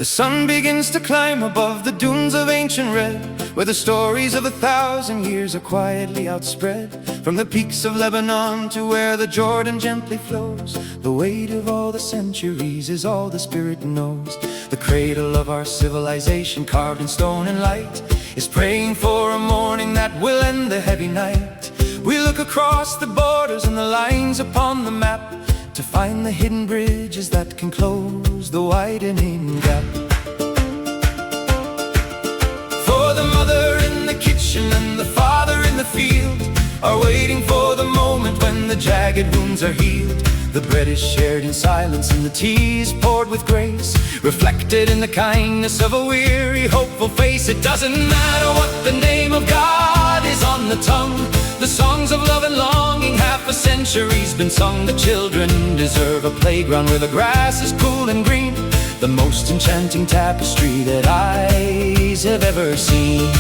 The sun begins to climb above the dunes of ancient red, where the stories of 1,000 years are quietly outspread. From the peaks of Lebanon to where the Jordan gently flows, the weight of all the centuries is all the spirit knows. The cradle of our civilization, carved in stone and light, is praying for a morning that will end the heavy night. We look across the borders and the lines upon the map to find the hidden bridges that can close the widening gap. For the mother in the kitchen and the father in the field are waiting for the moment when the jagged wounds are healed. The bread is shared in silence and the tea is poured with grace, reflected in the kindness of a weary, hopeful face. It doesn't matter what the name of God is on the tongue, the songs of love and longing, half a century's been sung. The children deserve a playground where the grass is cool and green, the most enchanting tapestry that eyes have ever seen.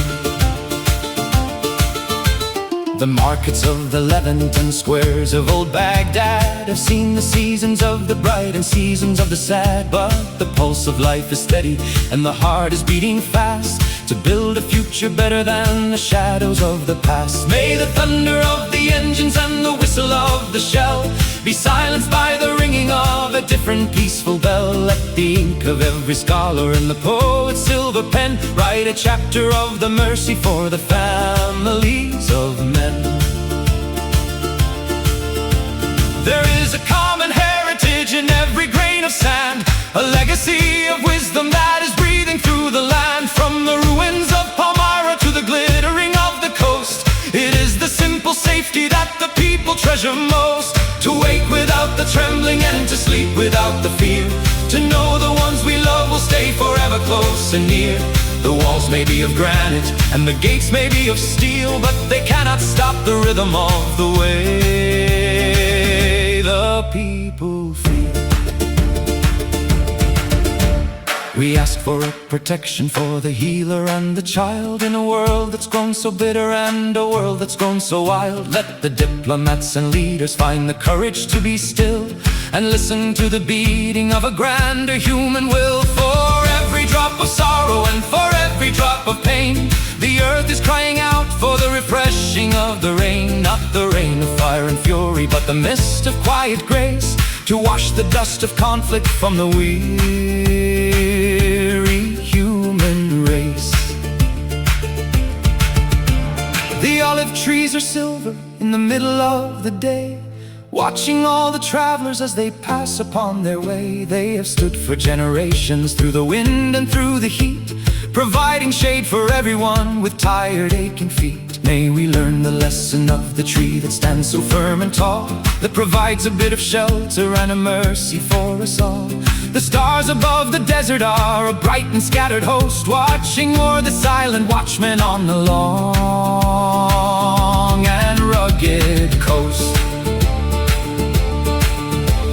The markets of the Levant and squares of old Baghdad have seen the seasons of the bright and seasons of the sad, but the pulse of life is steady and the heart is beating fast to build a future better than the shadows of the past. May the thunder of the engines and the whistle of the shell be silenced by the ringing of a different peaceful bell. Let the ink of every scholar and the poet's silver pen write a chapter of the mercy for the families of men. There is a common heritage in every grain of sand, a legacy of wisdom that is breathing through the land. From the ruins of Palmyra to the glittering of the coast, it is the simple safety that the people treasure most. To wake without the trembling and to sleep without the fear, to know the ones we love will stay forever close and near. The walls may be of granite and the gates may be of steel, but they cannot stop the rhythm of the way the people feel. We ask for a protection for the healer and the child, in a world that's grown so bitter and a world that's grown so wild. Let the diplomats and leaders find the courage to be still and listen to the beating of a grander human will. For every drop of sorrow and for every drop of pain, the earth is crying out for the refreshing of the rain. Not the rain of fire and fury, but the mist of quiet grace, to wash the dust of conflict from the weary human race. The olive trees are silver in the middle of the day, watching all the travelers as they pass upon their way. They have stood for generations through the wind and through the heat, providing shade for everyone with tired, aching feet. May we learn the lesson of the tree that stands so firm and tall, that provides a bit of shelter and a mercy for us all. The stars above the desert are a bright and scattered host, watching o'er the silent watchmen on the long and rugged coast.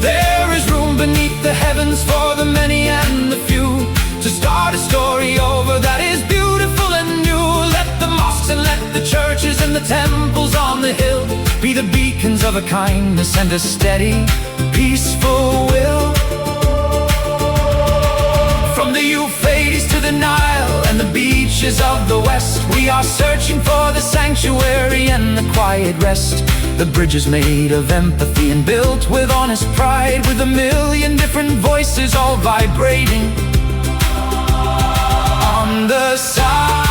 There is room beneath the heavens for the many and the few, to start a story over that is beautiful and new. Let the mosques and let the churches and the temples on the hill be the beacons of a kindness and a steady, peaceful will. From the Euphrates to the Nile and the beaches of the West, we are searching for the sanctuary and the quiet rest. The bridges made of empathy and built with honest pride, with a million different voices all vibrating on the side.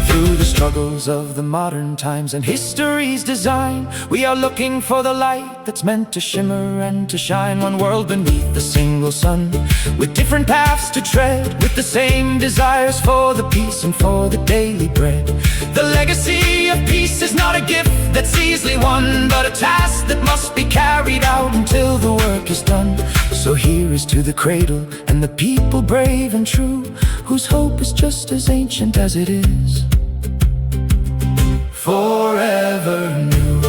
Through the struggles of the modern times and history's design, we are looking for the light that's meant to shimmer and to shine. One world beneath the single sun, with different paths to tread, with the same desires for the peace and for the daily bread. The legacy of peace is not a gift that's easily won, but a task that must be carried out until the work is done. So here is to the cradle and the people brave and true, whose hope is just as ancient as it is forever new.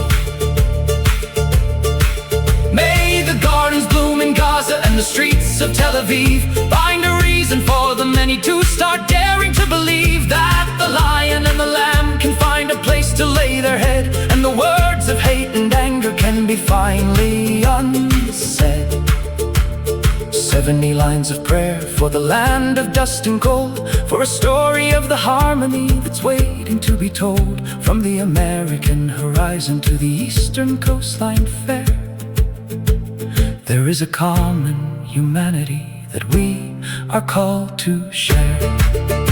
May the gardens bloom in Gaza and the streets of Tel Aviv find a reason for the many to start daring to believe that the lion and the lamb can find a place to lay their head, and the words of hate and anger can can be finally unsaid. 70 lines of prayer for the land of dust and coal, for a story of the harmony that's waiting to be told. From the American horizon to the eastern coastline fair, there is a common humanity that we are called to share.